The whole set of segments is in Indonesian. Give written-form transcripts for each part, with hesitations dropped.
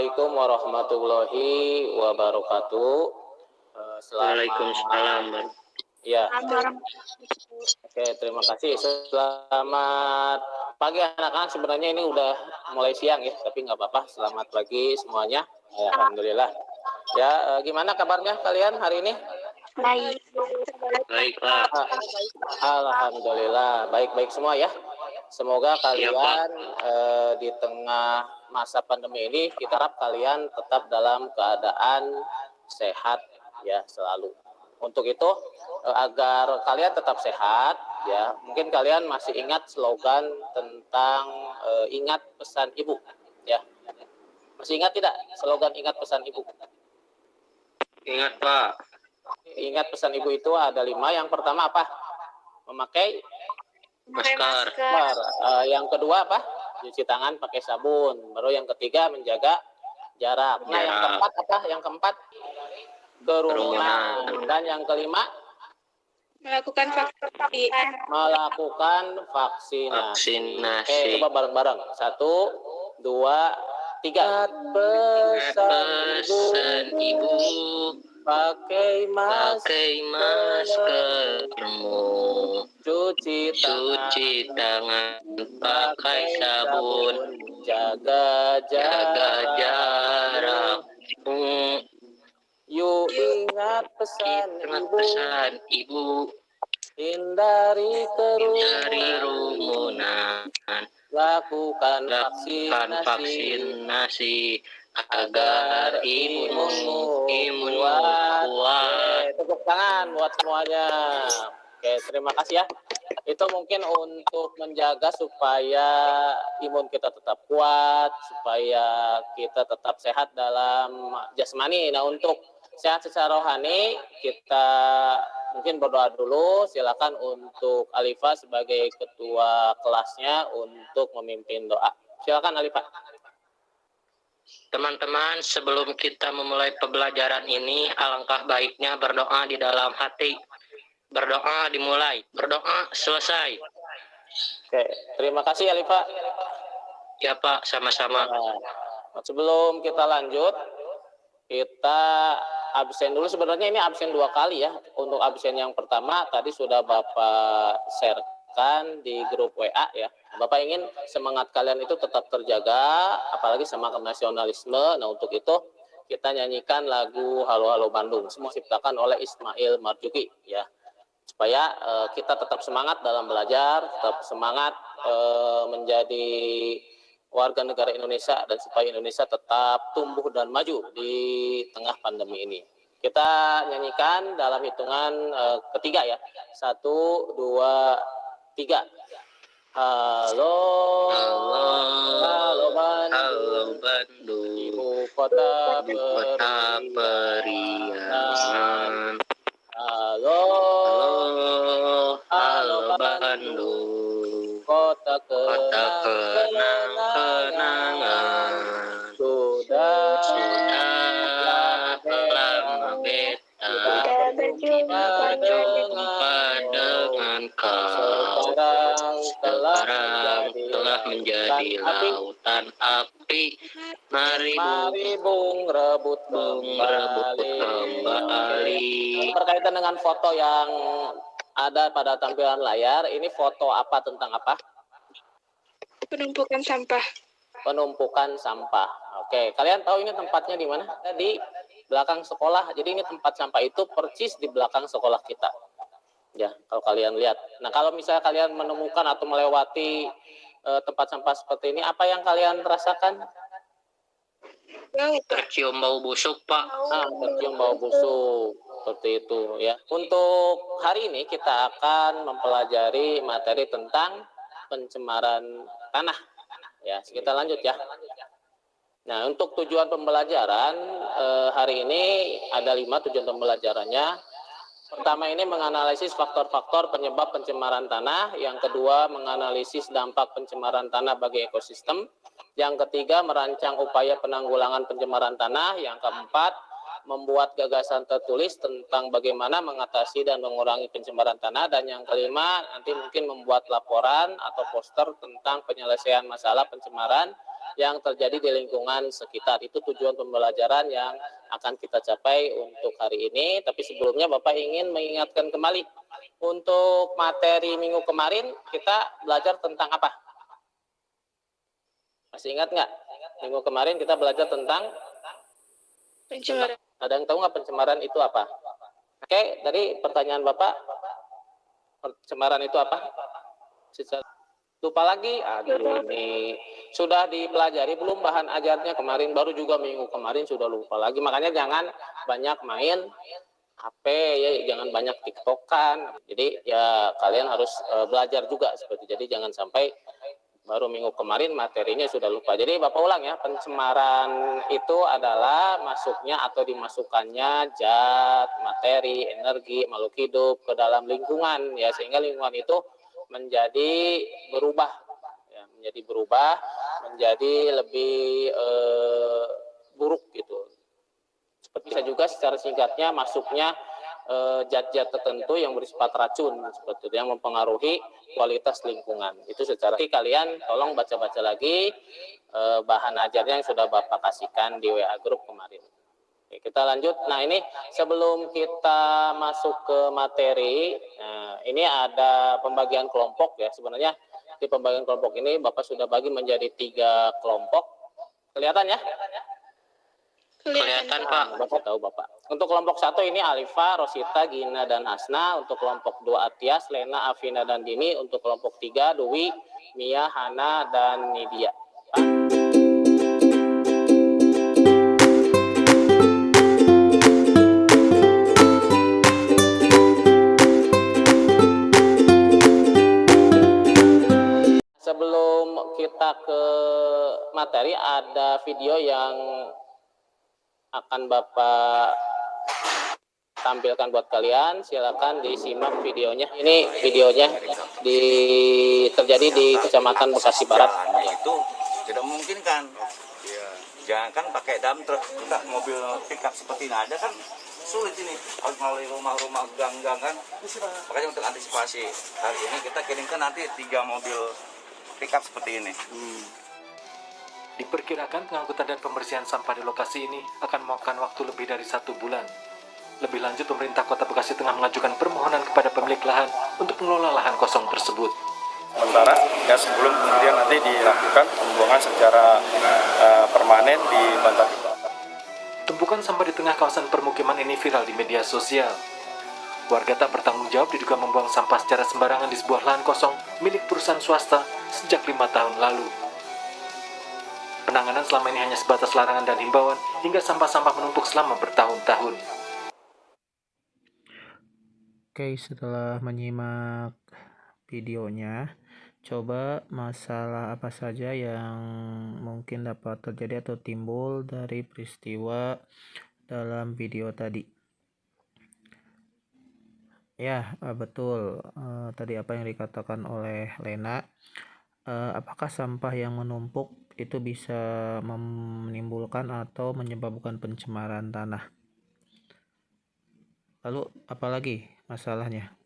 Assalamualaikum warahmatullahi wabarakatuh. Waalaikumsalam. Ya. Oke, terima kasih. Selamat pagi anak-anak. Sebenarnya ini udah mulai siang ya, tapi nggak apa-apa. Selamat pagi semuanya. Alhamdulillah. Ya, gimana kabarnya kalian hari ini? Baik. Baik, Pak. Alhamdulillah, baik-baik semua ya. Semoga kalian di tengah masa pandemi ini, kita harap kalian tetap dalam keadaan sehat ya selalu. Untuk itu, agar kalian tetap sehat, ya mungkin kalian masih ingat slogan tentang ingat pesan ibu, ya. Masih ingat tidak slogan ingat pesan ibu? Ingat, Pak. Ingat pesan ibu itu ada 5. Yang pertama apa? Memakai Masker. Yang kedua apa? Cuci tangan pakai sabun. Baru yang ketiga menjaga jarak. Nah, yang keempat apa? Yang keempat kerumunan. Dan yang kelima Melakukan vaksinasi. Vaksinasi. Coba bareng-bareng. 1, 2, 3. Pesan ibu, Pakai maskermu, cuci tangan, pakai sabun, jaga jarak. Yuk ingat pesan ibu, hindari kerumunan, lakukan vaksinasi agar imunmu kuat. Tepuk tangan buat semuanya. Oke, terima kasih ya. Itu mungkin untuk menjaga supaya imun kita tetap kuat, supaya kita tetap sehat dalam jasmani. Nah, untuk sehat secara rohani, kita mungkin berdoa dulu. Silakan untuk Alifa sebagai ketua kelasnya untuk memimpin doa. Silakan Alifa. Teman-teman, sebelum kita memulai pembelajaran ini, alangkah baiknya berdoa di dalam hati. Berdoa dimulai, berdoa selesai. Oke, terima kasih Alifa. Ya Pak, sama-sama. Nah, sebelum kita lanjut, kita absen dulu. Sebenarnya ini absen 2 kali ya. Untuk absen yang pertama tadi sudah Bapak sharekan di grup WA ya. Bapak ingin semangat kalian itu tetap terjaga, apalagi semangat nasionalisme. Nah, untuk itu kita nyanyikan lagu Halo Halo Bandung, semua diciptakan oleh Ismail Marzuki ya. Supaya kita tetap semangat dalam belajar, tetap semangat menjadi warga negara Indonesia, dan supaya Indonesia tetap tumbuh dan maju di tengah pandemi ini. Kita nyanyikan dalam hitungan ketiga ya. 1, 2, 3. Halo Bandung, ibu kota periangan. Halo Bandung, kota kenang-kenangan. Sudah lama beta berjumpa dengan kau. Sekarang telah menjadi lautan api. Mari bung rebut kembali. Berkaitan dengan foto yang ada pada tampilan layar, ini foto apa, tentang apa? penumpukan sampah. Penumpukan sampah. Oke, kalian tahu ini tempatnya di mana? Di belakang sekolah. Jadi ini tempat sampah itu persis di belakang sekolah kita. Ya, kalau kalian lihat. Nah, kalau misalnya kalian menemukan atau melewati tempat sampah seperti ini, apa yang kalian rasakan? Tercium bau busuk, Pak. Tercium bau busuk. Seperti itu ya. Untuk hari ini kita akan mempelajari materi tentang pencemaran tanah. Ya, kita lanjut ya. Nah, untuk tujuan pembelajaran hari ini ada 5 tujuan pembelajarannya. Pertama ini menganalisis faktor-faktor penyebab pencemaran tanah. Yang kedua menganalisis dampak pencemaran tanah bagi ekosistem. Yang ketiga merancang upaya penanggulangan pencemaran tanah. Yang keempat membuat gagasan tertulis tentang bagaimana mengatasi dan mengurangi pencemaran tanah. Dan yang kelima nanti mungkin membuat laporan atau poster tentang penyelesaian masalah pencemaran yang terjadi di lingkungan sekitar. Itu tujuan pembelajaran yang akan kita capai untuk hari ini. Tapi sebelumnya Bapak ingin mengingatkan kembali, untuk materi minggu kemarin kita belajar tentang apa? Masih ingat nggak? Minggu kemarin kita belajar tentang Pencemaran. ada yang tahu nggak pencemaran itu apa? Oke, dari pertanyaan Bapak, pencemaran itu apa? Lupa lagi? Aduh, ini sudah dipelajari belum bahan ajarnya kemarin? Baru juga minggu kemarin sudah lupa lagi. Makanya jangan banyak main HP ya, jangan banyak TikTokan. Jadi ya kalian harus belajar juga seperti. Jadi jangan sampai baru minggu kemarin materinya sudah lupa. Jadi Bapak ulang ya, pencemaran itu adalah masuknya atau dimasukkannya zat, materi, energi, makhluk hidup ke dalam lingkungan ya, sehingga lingkungan itu menjadi berubah ya, menjadi lebih buruk gitu. Seperti bisa juga secara singkatnya masuknya zat-zat tertentu yang bersifat racun seperti itu, yang mempengaruhi kualitas lingkungan. Itu secara kalian tolong baca-baca lagi bahan ajarnya yang sudah Bapak kasihkan di WA grup kemarin. Oke, kita lanjut. Nah, ini sebelum kita masuk ke materi, ini ada pembagian kelompok ya. Sebenarnya di pembagian kelompok ini Bapak sudah bagi menjadi 3 kelompok. Kelihatan ya? Kelihatan, Pak. Bapak tahu Bapak. Untuk kelompok 1 ini Alifa, Rosita, Gina, dan Hasna. Untuk kelompok 2 Atias, Lena, Afina, dan Dini. Untuk kelompok 3 Dwi, Mia, Hana, dan Nidia. Sebelum kita ke materi, ada video yang akan Bapak tampilkan buat kalian. Silakan disimak videonya. Ini videonya terjadi di Kecamatan Bekasi Barat. Itu tidak memungkinkan. Jangan kan pakai dump truck, kita mobil pickup seperti ini aja kan sulit ini, harus melalui rumah-rumah gang-gang kan. Makanya untuk antisipasi hari ini kita kirimkan nanti 3 mobil pickup seperti ini. Diperkirakan pengangkutan dan pembersihan sampah di lokasi ini akan memakan waktu lebih dari 1 bulan. Lebih lanjut, pemerintah Kota Bekasi tengah mengajukan permohonan kepada pemilik lahan untuk mengelola lahan kosong tersebut. Sementara ya sebelum kemudian nanti dilakukan pembuangan secara permanen di Bantar. Tumpukan sampah di tengah kawasan permukiman ini viral di media sosial. Warga tak bertanggung jawab diduga membuang sampah secara sembarangan di sebuah lahan kosong milik perusahaan swasta sejak 5 tahun lalu. Penanganan selama ini hanya sebatas larangan dan himbauan hingga sampah-sampah menumpuk selama bertahun-tahun. Oke, setelah menyimak videonya, coba masalah apa saja yang mungkin dapat terjadi atau timbul dari peristiwa dalam video tadi. Ya, betul. Tadi apa yang dikatakan oleh Lena, apakah sampah yang menumpuk itu bisa menimbulkan atau menyebabkan pencemaran tanah? Lalu apalagi masalahnya?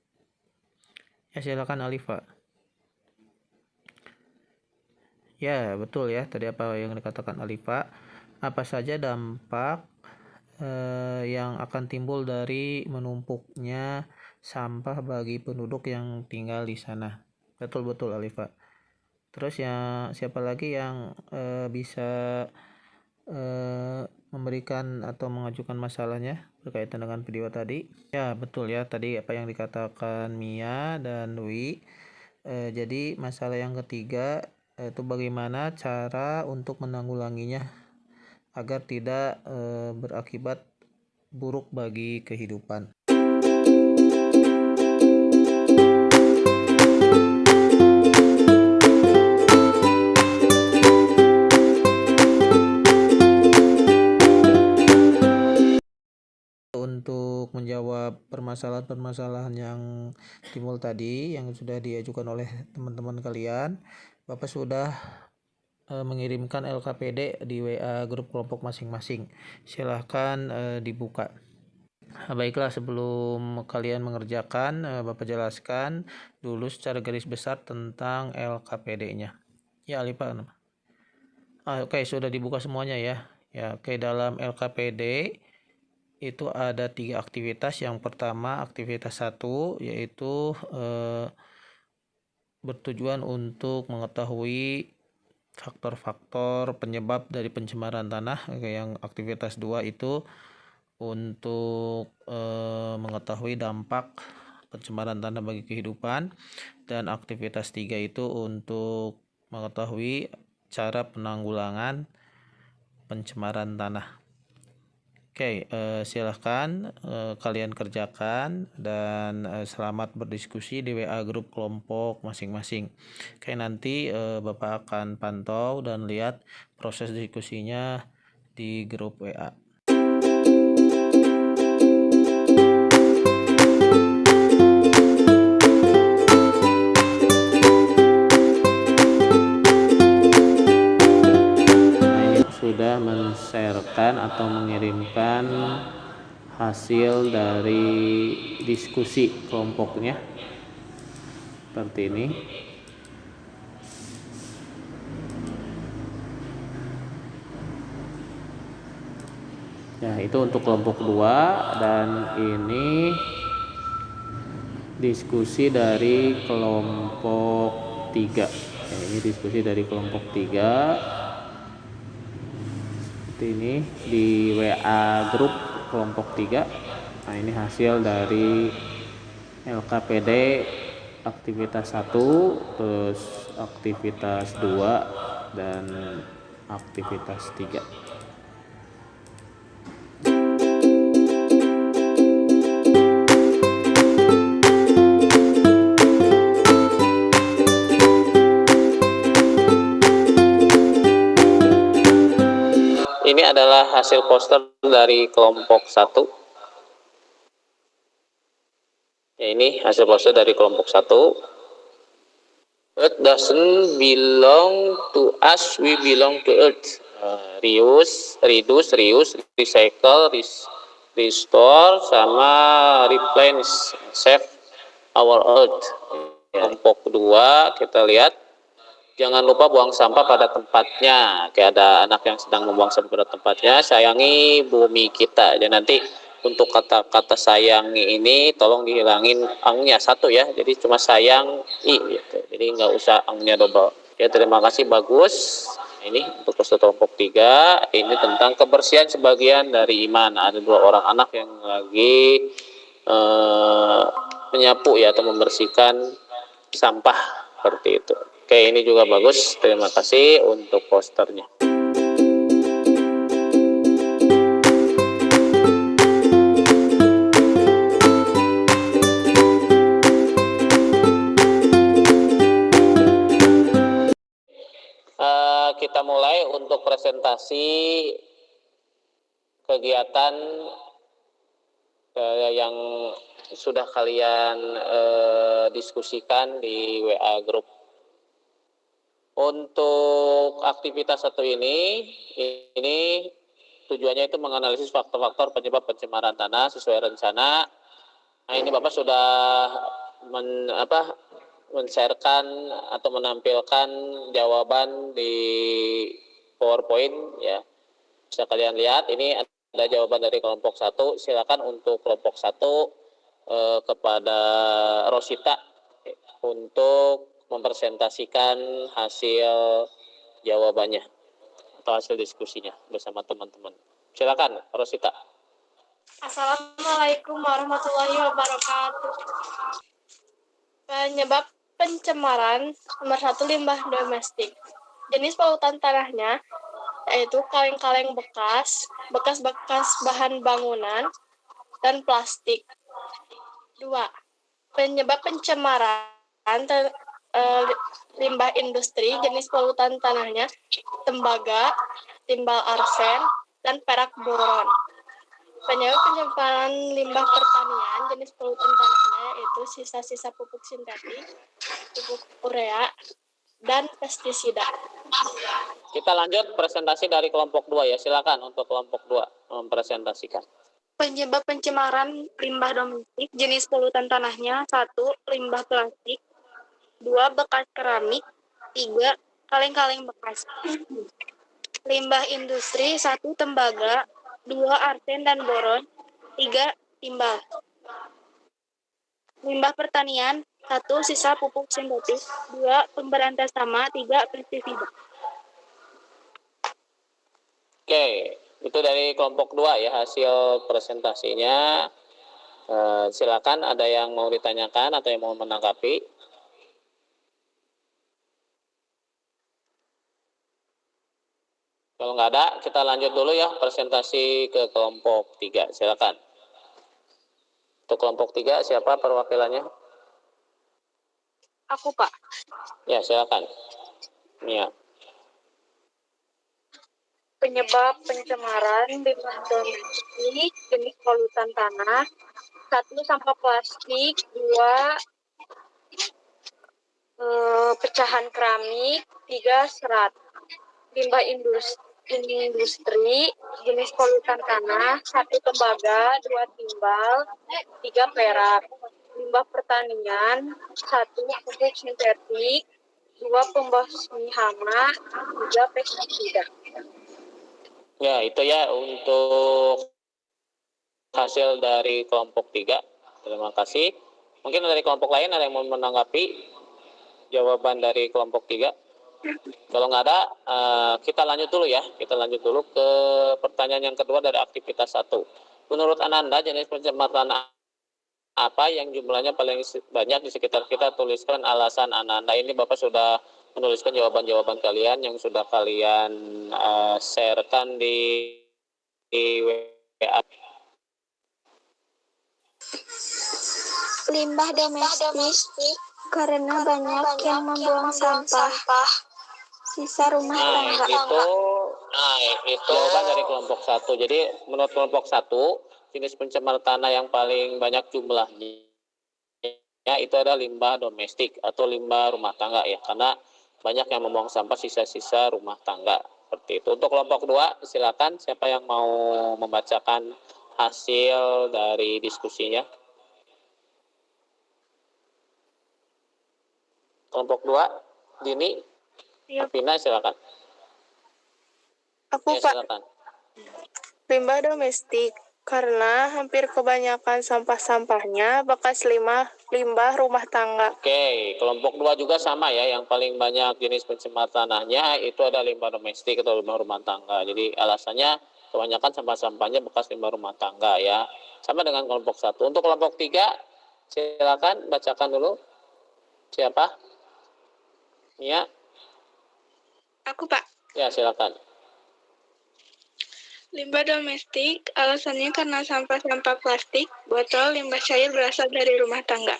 Ya, silakan Alifa. Ya, betul ya, tadi apa yang dikatakan Alifa, apa saja dampak yang akan timbul dari menumpuknya sampah bagi penduduk yang tinggal di sana. Betul Alifa. Terus ya, siapa lagi yang bisa memberikan atau mengajukan masalahnya berkaitan dengan video tadi? Ya, betul ya, tadi apa yang dikatakan Mia dan Dwi. Jadi masalah yang ketiga itu bagaimana cara untuk menanggulanginya agar tidak berakibat buruk bagi kehidupan. Untuk menjawab permasalahan-permasalahan yang timbul tadi yang sudah diajukan oleh teman-teman kalian, Bapak sudah mengirimkan LKPD di WA grup kelompok masing-masing. Silahkan dibuka. Baiklah, sebelum kalian mengerjakan, Bapak jelaskan dulu secara garis besar tentang LKPD-nya. Ya, Alifa. Oke, sudah dibuka semuanya ya. Ya, oke, dalam LKPD itu ada 3 aktivitas. Yang pertama, aktivitas 1 yaitu bertujuan untuk mengetahui faktor-faktor penyebab dari pencemaran tanah. Oke, yang aktivitas 2 itu untuk mengetahui dampak pencemaran tanah bagi kehidupan, dan aktivitas 3 itu untuk mengetahui cara penanggulangan pencemaran tanah. Oke, silahkan kalian kerjakan dan selamat berdiskusi di WA grup kelompok masing-masing. Oke, nanti Bapak akan pantau dan lihat proses diskusinya di grup WA. Sudah men-sharekan atau mengirimkan hasil dari diskusi kelompoknya seperti ini. Ya, itu untuk kelompok 2, dan ini diskusi dari kelompok 3. Ya, ini diskusi dari kelompok 3. Ini di WA grup kelompok 3. Nah, ini hasil dari LKPD aktivitas 1, terus aktivitas 2, dan aktivitas 3. Ini adalah hasil poster dari kelompok 1. Ya, ini hasil poster dari kelompok 1. Earth doesn't belong to us, we belong to Earth. Reuse, recycle, restore, sama replenish, save our Earth. Kelompok 2 kita lihat. Jangan lupa buang sampah pada tempatnya. Kayak ada anak yang sedang membuang sampah pada tempatnya. Sayangi bumi kita. Dan nanti untuk kata-kata sayangi ini tolong dihilangin angnya 1 ya. Jadi cuma sayang i gitu. Jadi nggak usah angnya double. Ya, terima kasih, bagus. Ini untuk peserta kelompok 3. Ini tentang kebersihan sebagian dari iman. Ada 2 orang anak yang lagi menyapu ya, atau membersihkan sampah seperti itu. Oke, ini juga bagus. Terima kasih untuk posternya. Kita mulai untuk presentasi kegiatan yang sudah kalian diskusikan di WA grup. Untuk aktivitas 1 ini tujuannya itu menganalisis faktor-faktor penyebab pencemaran tanah sesuai rencana. Nah, ini Bapak sudah men-sharekan atau menampilkan jawaban di PowerPoint ya. Bisa kalian lihat, ini ada jawaban dari kelompok 1. Silakan untuk kelompok 1 kepada Rosita untuk mempresentasikan hasil jawabannya atau hasil diskusinya bersama teman-teman. Silakan, Rosita. Assalamualaikum warahmatullahi wabarakatuh. Penyebab pencemaran nomor 1, limbah domestik. Jenis polutan tanahnya yaitu kaleng-kaleng bekas bahan bangunan, dan plastik. 2. Penyebab pencemaran limbah industri, jenis polutan tanahnya tembaga, timbal arsen, dan perak boron. Penyebab pencemaran limbah pertanian, jenis polutan tanahnya yaitu sisa-sisa pupuk sintetik, pupuk urea, dan pestisida. Kita lanjut presentasi dari kelompok 2 ya. Silakan untuk kelompok 2 mempresentasikan. Penyebab pencemaran limbah domestik, jenis polutan tanahnya 1. Limbah plastik, 2. Bekas keramik, 3. Kaleng-kaleng bekas. limbah industri, 1 tembaga, 2 arsen dan boron, 3 timbal. Limbah pertanian, 1 sisa pupuk sintetis, 2 pemberantas hama, 3 pestisida. Oke, itu dari kelompok 2 ya hasil presentasinya. Silakan, ada yang mau ditanyakan atau yang mau menanggapi? Kalau nggak ada, kita lanjut dulu ya presentasi ke kelompok 3. Silakan. Untuk kelompok 3, siapa perwakilannya? Aku, Pak. Ya, silakan. Mia. Penyebab pencemaran limbah domestik jenis polutan tanah, 1 sampah plastik, 2 pecahan keramik, 3 serat. Limbah industri jenis polutan tanah, 1 tembaga, 2 timbal, 3 perak. Limbah pertanian, 1 pupuk sintetik, 2 pembasmi hama, 3 pestisida. Ya, itu ya untuk hasil dari kelompok 3. Terima kasih. Mungkin dari kelompok lain ada yang mau menanggapi jawaban dari kelompok 3? Kalau nggak ada, kita lanjut dulu ya. Kita lanjut dulu ke pertanyaan yang kedua dari aktivitas 1. Menurut Ananda, jenis pencemaran apa yang jumlahnya paling banyak di sekitar kita? Tuliskan alasan Ananda. Ini Bapak sudah menuliskan jawaban-jawaban kalian yang sudah kalian sharekan di WA. Limbah domestik karena banyak yang membuang sampah. Sisa rumah tangga. Itu jawaban dari kelompok 1. Jadi menurut kelompok 1, jenis pencemar tanah yang paling banyak jumlahnya itu adalah limbah domestik atau limbah rumah tangga ya, karena banyak yang membuang sampah sisa-sisa rumah tangga. Seperti itu. Untuk kelompok 2, silakan siapa yang mau membacakan hasil dari diskusinya. Kelompok 2, Dini, Vina, silakan. Aku, Ya, Pak. silakan. Limbah domestik karena hampir kebanyakan sampah-sampahnya bekas limbah rumah tangga. Oke, kelompok 2 juga sama ya, yang paling banyak jenis pencemar tanahnya itu ada limbah domestik atau limbah rumah tangga. Jadi alasannya kebanyakan sampah-sampahnya bekas limbah rumah tangga ya. Sama dengan kelompok 1. Untuk kelompok 3, silakan bacakan dulu. Siapa? Mia? Aku, Pak. Ya, silakan. Limbah domestik alasannya karena sampah-sampah plastik, botol, limbah cair berasal dari rumah tangga.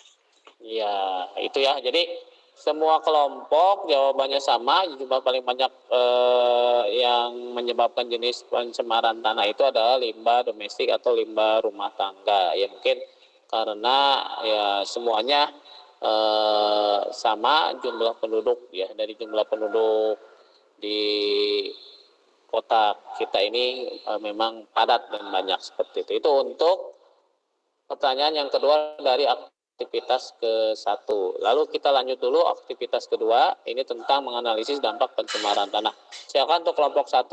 Ya, itu ya. Jadi semua kelompok jawabannya sama, jumlah paling banyak yang menyebabkan jenis pencemaran tanah itu adalah limbah domestik atau limbah rumah tangga. Ya mungkin karena ya semuanya sama jumlah penduduk ya, dari jumlah penduduk di kota kita ini memang padat dan banyak seperti itu. Itu untuk pertanyaan yang kedua dari aktivitas ke-1. Lalu kita lanjut dulu aktivitas kedua, ini tentang menganalisis dampak pencemaran tanah. Silakan untuk kelompok 1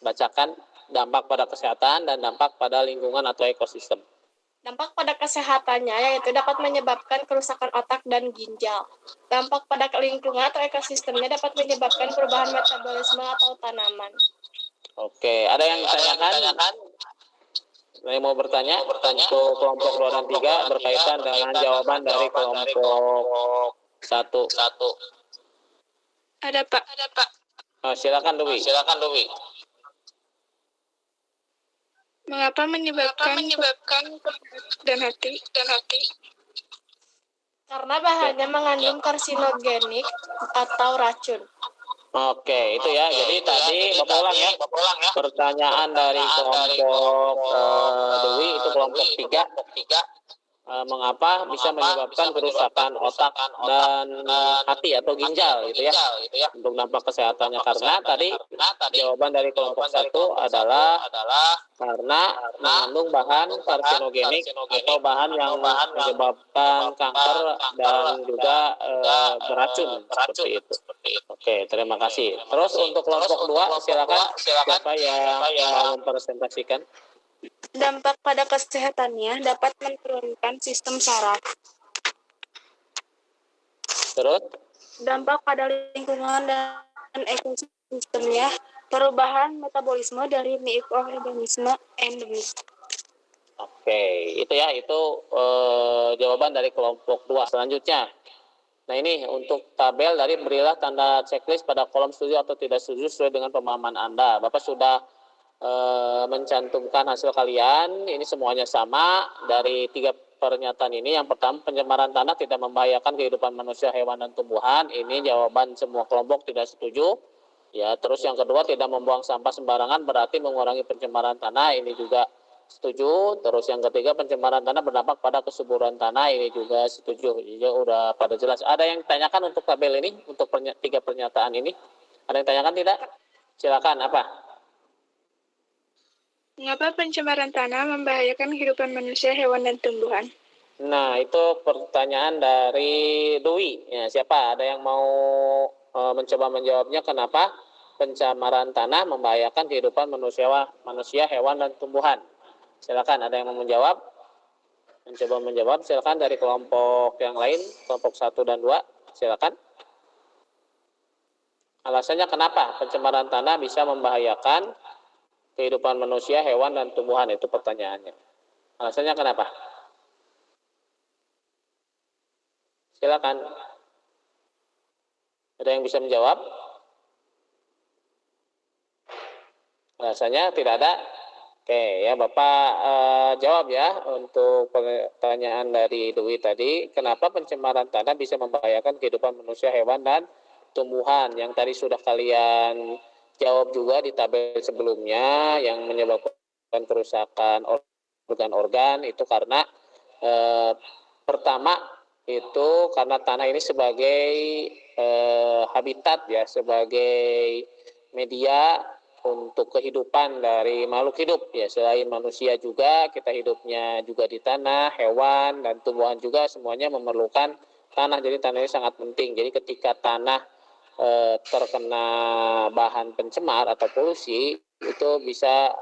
bacakan dampak pada kesehatan dan dampak pada lingkungan atau ekosistem. Dampak pada kesehatannya yaitu dapat menyebabkan kerusakan otak dan ginjal. Dampak pada lingkungan atau ekosistemnya dapat menyebabkan perubahan metabolisme atau tanaman. Oke, ada yang ditanyakan? Ada yang mau bertanya? Untuk kelompok 2 dan 3 berkaitan dengan jawaban dari kelompok 1. Ada, Pak. Silakan Dewi. Mengapa menyebabkan dan hati? Karena bahannya mengandung karsinogenik atau racun. Oke, itu ya. Jadi tadi Bapak ulang ya. Pertanyaan dari kelompok Dewi itu kelompok 3. mengapa bisa menyebabkan kerusakan otak dan hati atau ginjal gitu ya untuk dampak kesehatannya. Karena tadi jawaban dari kelompok 1 adalah karena mengandung bahan karsinogenik atau bahan yang menyebabkan kanker dan juga beracun seperti itu. Oke, terima kasih. Terus untuk kelompok 2 silakan siapa yang mau mempresentasikan. Dampak pada kesehatannya dapat menurunkan sistem saraf. Terus Dampak pada lingkungan dan ekosistemnya, perubahan metabolisme dari mikroorganisme endemik. oke, itu ya, itu jawaban dari kelompok 2. Selanjutnya, nah ini untuk tabel dari berilah tanda checklist pada kolom setuju atau tidak setuju sesuai dengan pemahaman Anda. Bapak sudah mencantumkan hasil kalian, ini semuanya sama dari 3 pernyataan ini. Yang pertama, pencemaran tanah tidak membahayakan kehidupan manusia, hewan, dan tumbuhan. Ini jawaban semua kelompok tidak setuju. Ya, terus yang kedua, tidak membuang sampah sembarangan berarti mengurangi pencemaran tanah. Ini juga setuju. Terus yang ketiga, pencemaran tanah berdampak pada kesuburan tanah. Ini juga setuju. Jadi udah pada jelas. Ada yang tanyakan untuk tabel ini, untuk 3 pernyataan ini? Ada yang tanyakan tidak? Silakan, apa? Mengapa pencemaran tanah membahayakan kehidupan manusia, hewan, dan tumbuhan? Nah, itu pertanyaan dari Dwi. Ya, siapa? Ada yang mau mencoba menjawabnya kenapa pencemaran tanah membahayakan kehidupan manusia, hewan, dan tumbuhan? Silakan, ada yang mau menjawab? Mencoba menjawab, silakan dari kelompok yang lain, kelompok 1 dan 2. Silakan. Alasannya kenapa pencemaran tanah bisa membahayakan kehidupan manusia, hewan, dan tumbuhan? Itu pertanyaannya. Alasannya kenapa? Silakan. Ada yang bisa menjawab? Alasannya tidak ada. Oke, ya Bapak jawab ya untuk pertanyaan dari Dwi tadi. Kenapa pencemaran tanah bisa membahayakan kehidupan manusia, hewan, dan tumbuhan? Yang tadi sudah kalian jawab juga di tabel sebelumnya, yang menyebabkan kerusakan organ-organ itu karena pertama itu karena tanah ini sebagai habitat ya, sebagai media untuk kehidupan dari makhluk hidup ya, selain manusia juga kita hidupnya juga di tanah, hewan dan tumbuhan juga semuanya memerlukan tanah. Jadi tanah ini sangat penting. Jadi ketika tanah terkena bahan pencemar atau polusi itu bisa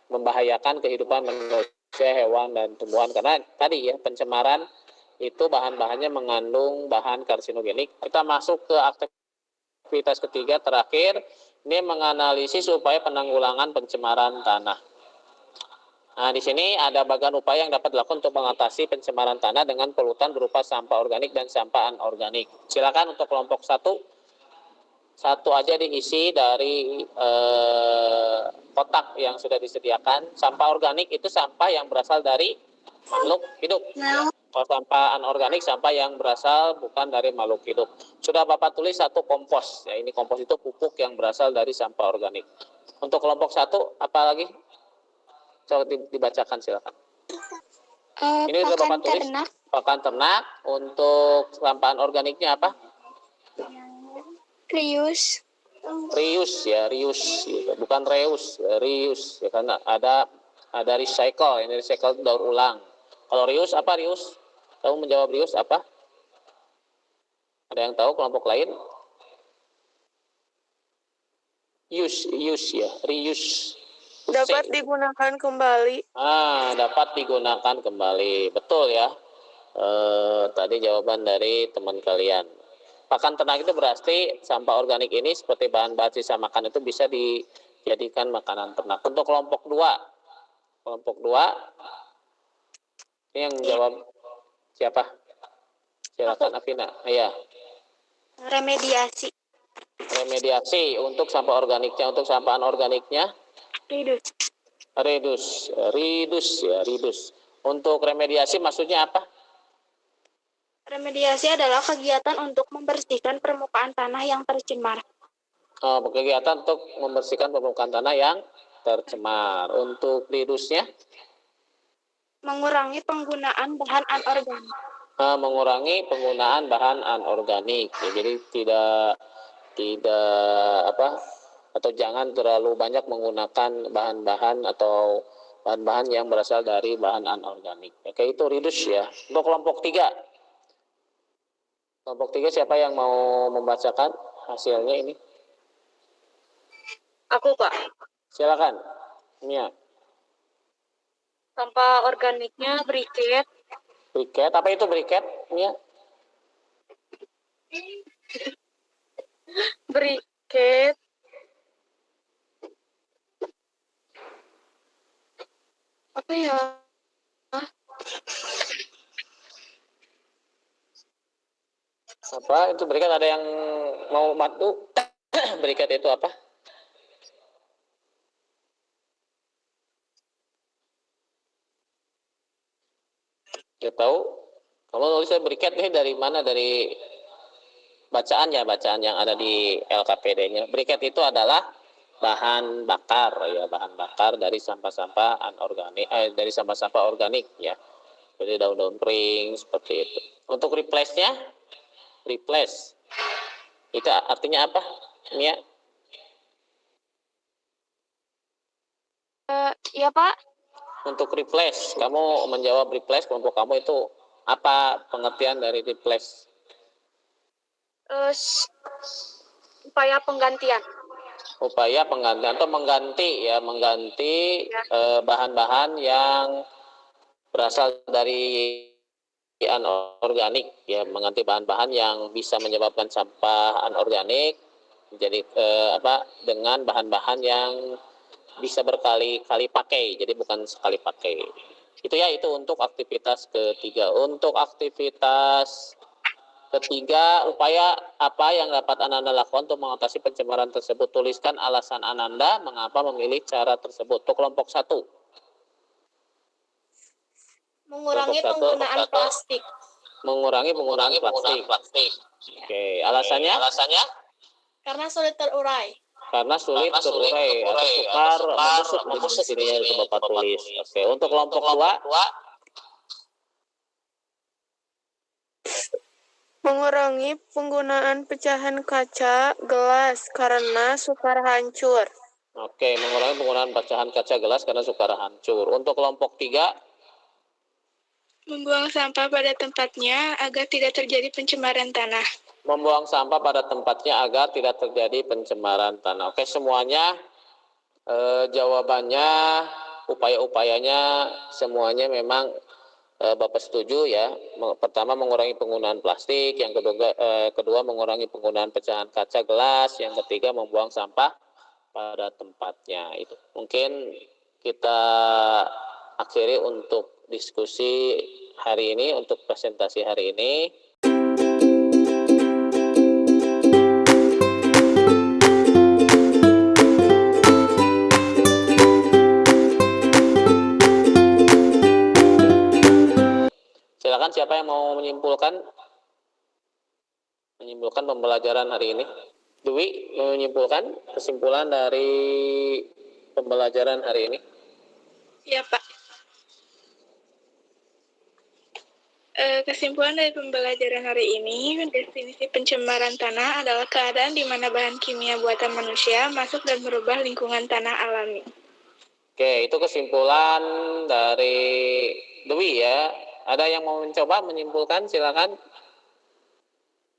membahayakan kehidupan manusia, hewan, dan tumbuhan karena tadi ya pencemaran itu bahan-bahannya mengandung bahan karsinogenik. Kita masuk ke aktivitas ketiga terakhir, ini menganalisis upaya penanggulangan pencemaran tanah. Nah, di sini ada bagian upaya yang dapat dilakukan untuk mengatasi pencemaran tanah dengan polutan berupa sampah organik dan sampah anorganik. Silakan untuk kelompok 1. Satu aja diisi dari kotak yang sudah disediakan. Sampah organik itu sampah yang berasal dari makhluk hidup. Kalau sampah anorganik, sampah yang berasal bukan dari makhluk hidup. Sudah Bapak tulis 1 kompos. Ya, ini kompos itu pupuk yang berasal dari sampah organik. Untuk kelompok 1, apa lagi? Coba dibacakan silakan. Ini sudah Bapak tulis. Pakan ternak. Untuk sampah anorganiknya apa? Rius. Rius ya, rius gitu. Bukan reus, rius ya, karena ada recycle, ini recycle daur ulang. Kalau rius apa rius? Tahu menjawab rius apa? Ada yang tahu kelompok lain? Use ya, reuse. Dapat digunakan kembali. Dapat digunakan kembali, betul ya. Tadi jawaban dari teman kalian. Pakan ternak itu berarti sampah organik ini seperti bahan-bahan sisa makan itu bisa dijadikan makanan ternak. Untuk kelompok 2, ini yang jawab siapa? Silakan Afina. Iya. Remediasi. Untuk sampah organiknya, untuk sampah anorganiknya? Redus. Untuk remediasi maksudnya apa? Remediasi adalah kegiatan untuk membersihkan permukaan tanah yang tercemar. Kegiatan untuk membersihkan permukaan tanah yang tercemar. Untuk redusnya? Mengurangi penggunaan bahan anorganik. Mengurangi penggunaan bahan anorganik. Ya, jadi tidak atau jangan terlalu banyak menggunakan bahan-bahan atau bahan-bahan yang berasal dari bahan anorganik. Oke, itu reduce ya. Untuk kelompok 3. Kelompok 3 siapa yang mau membacakan hasilnya ini? Aku, Pak. Silakan. Mia. Sampah organiknya briket. Briket, apa itu briket, Mia? Briket. Apa ya? Apa itu briket? Ada yang mau bantu? Briket itu apa? Ya tahu. Kamu nulisnya briket ini dari mana? Dari bacaan yang ada di LKPD-nya. Briket itu adalah bahan bakar ya, bahan bakar dari sampah-sampah anorganik, dari sampah-sampah organik ya. Jadi daun-daun kering seperti itu. Untuk replace itu artinya apa, Mia? Iya, Pak. Untuk replace, kamu menjawab replace, kelompok kamu itu apa pengertian dari replace? Upaya penggantian. Upaya penggantian atau mengganti bahan-bahan yang berasal dari anorganik ya, mengganti bahan-bahan yang bisa menyebabkan sampah anorganik menjadi dengan bahan-bahan yang bisa berkali-kali pakai, jadi bukan sekali pakai. Itu ya, itu untuk aktivitas ketiga. Untuk aktivitas ketiga, upaya apa yang dapat Ananda lakukan untuk mengatasi pencemaran tersebut? Tuliskan alasan Ananda mengapa memilih cara tersebut. Untuk kelompok 1. Mengurangi penggunaan plastik. Mengurangi penggunaan plastik. Oke, alasannya? Karena sulit terurai. Karena sulit terurai atau sukar membusuk di sini itu Bapak tulis. Oke, untuk kelompok 2. Mengurangi penggunaan pecahan kaca gelas karena sukar hancur. Oke, mengurangi penggunaan pecahan kaca gelas karena sukar hancur. Untuk kelompok 3. Membuang sampah pada tempatnya agar tidak terjadi pencemaran tanah. Membuang sampah pada tempatnya agar tidak terjadi pencemaran tanah. Oke, semuanya jawabannya, upaya-upayanya semuanya memang Bapak setuju ya. Pertama, mengurangi penggunaan plastik, yang kedua mengurangi penggunaan pecahan kaca gelas, yang ketiga membuang sampah pada tempatnya. Itu mungkin kita akhiri untuk diskusi hari ini, untuk presentasi hari ini. Silakan, siapa yang mau menyimpulkan pembelajaran hari ini? Dwi, menyimpulkan kesimpulan dari pembelajaran hari ini? Ya, Pak. Kesimpulan dari pembelajaran hari ini, definisi pencemaran tanah adalah keadaan di mana bahan kimia buatan manusia masuk dan merubah lingkungan tanah alami. Oke, itu kesimpulan dari Dwi ya. Ada yang mau mencoba menyimpulkan? Silakan.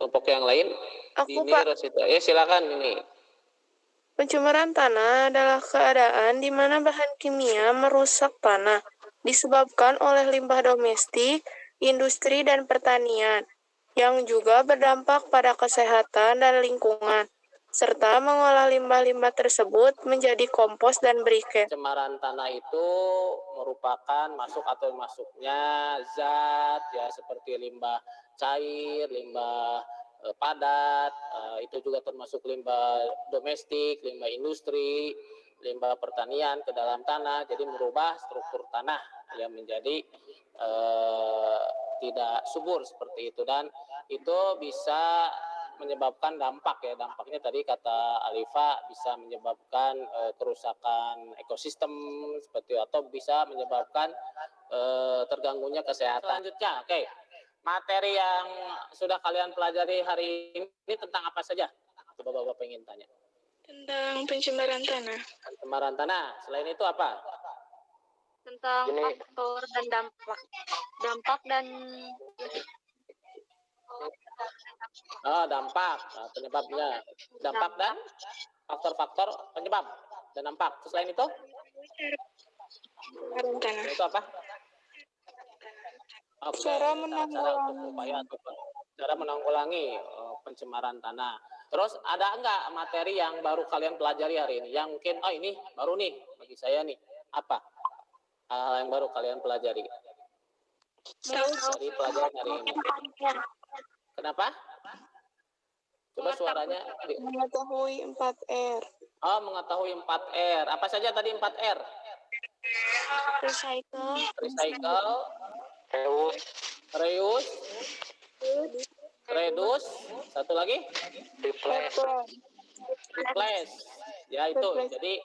Kelompok yang lain. Aku, ini Pak. Rosita. Ya, silakan ini. Pencemaran tanah adalah keadaan di mana bahan kimia merusak tanah disebabkan oleh limbah domestik, industri, dan pertanian, yang juga berdampak pada kesehatan dan lingkungan, serta mengolah limbah-limbah tersebut menjadi kompos dan briket. Pencemaran tanah itu merupakan masuknya zat ya, seperti limbah cair, limbah padat, itu juga termasuk limbah domestik, limbah industri, limbah pertanian ke dalam tanah, jadi merubah struktur tanah yang menjadi tidak subur seperti itu, dan itu bisa menyebabkan dampak ya. Dampaknya tadi kata Alifa bisa menyebabkan kerusakan ekosistem seperti atau bisa menyebabkan terganggunya kesehatan. Selanjutnya, oke. Materi yang sudah kalian pelajari hari ini tentang apa saja? Coba Bapak pengen tanya. Tentang pencemaran tanah. Pencemaran tanah. Selain itu apa? Tentang faktor dan dampak dan Dampak, penyebabnya. Dampak dan faktor-faktor penyebab dan dampak. Selain itu? Pencemaran tanah. Itu apa? Oke, cara menanggulangi pencemaran tanah. Terus ada enggak materi yang baru kalian pelajari hari ini? Yang mungkin, ini baru nih bagi saya nih. Apa? Hal yang baru kalian pelajari dari pelajaran hari ini. Kenapa? Coba suaranya. Mengetahui 4R. Mengetahui 4R. Apa saja tadi 4R? Recycle, reuse, reduce, satu lagi? Replace. Ya itu. Jadi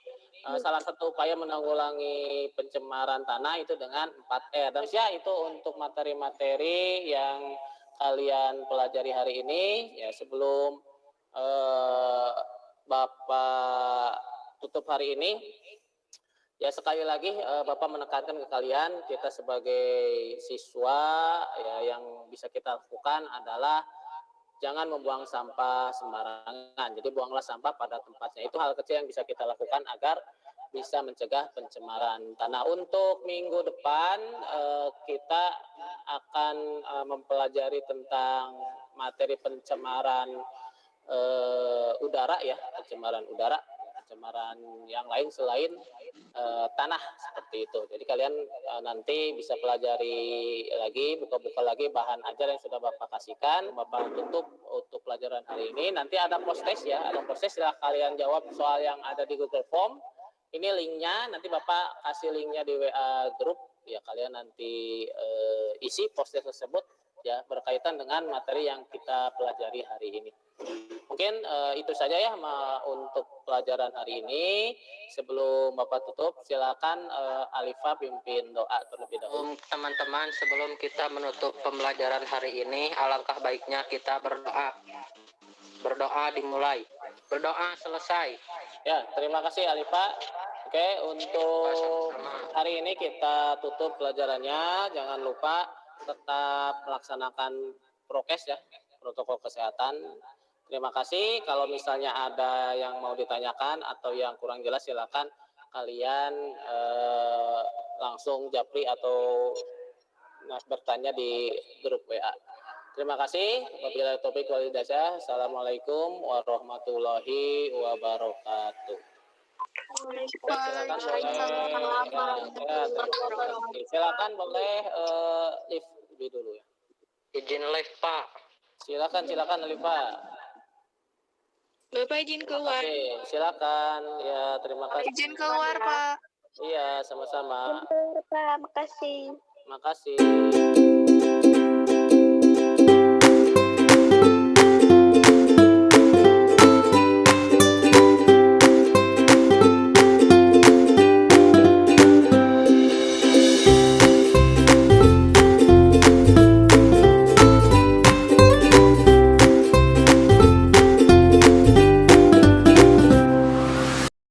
salah satu upaya menanggulangi pencemaran tanah itu dengan 4R. Dan ya itu untuk materi-materi yang kalian pelajari hari ini. Ya sebelum Bapak tutup hari ini, ya sekali lagi Bapak menekankan ke kalian, kita sebagai siswa ya yang bisa kita lakukan adalah jangan membuang sampah sembarangan. Jadi buanglah sampah pada tempatnya. Itu hal kecil yang bisa kita lakukan agar bisa mencegah pencemaran tanah. Untuk minggu depan kita akan mempelajari tentang materi pencemaran udara ya, pencemaran udara, pencemaran yang lain selain tanah seperti itu. Jadi kalian nanti bisa pelajari lagi, buka-buka lagi bahan ajar yang sudah Bapak kasihkan. Bapak tutup untuk pelajaran hari ini. Nanti ada post test ya, ada post test, silahkan kalian jawab soal yang ada di Google Form. Ini linknya, nanti Bapak kasih linknya di WA grup. Ya kalian nanti isi post test tersebut ya berkaitan dengan materi yang kita pelajari hari ini. Mungkin itu saja ya untuk pelajaran hari ini. Sebelum Bapak tutup, silakan Alifa pimpin doa terlebih dahulu. Teman-teman, sebelum kita menutup pembelajaran hari ini, alangkah baiknya kita berdoa. Berdoa dimulai, berdoa selesai. Ya, terima kasih Alifa. Oke, untuk hari ini kita tutup pelajarannya. Jangan lupa tetap melaksanakan prokes ya, protokol kesehatan. Terima kasih. Kalau misalnya ada yang mau ditanyakan atau yang kurang jelas, silakan kalian langsung japri atau bertanya di grup WA. Terima kasih. Wabillahi taufiq wal hidayah. Assalamualaikum warahmatullahi wabarakatuh. Silakan boleh live dulu ya. Izin live Pak. Silakan Alifa. Bapak izin keluar. Oke, silakan. Ya, terima kasih. Izin keluar, Pak. Iya, sama-sama. Pak, makasih. Makasih.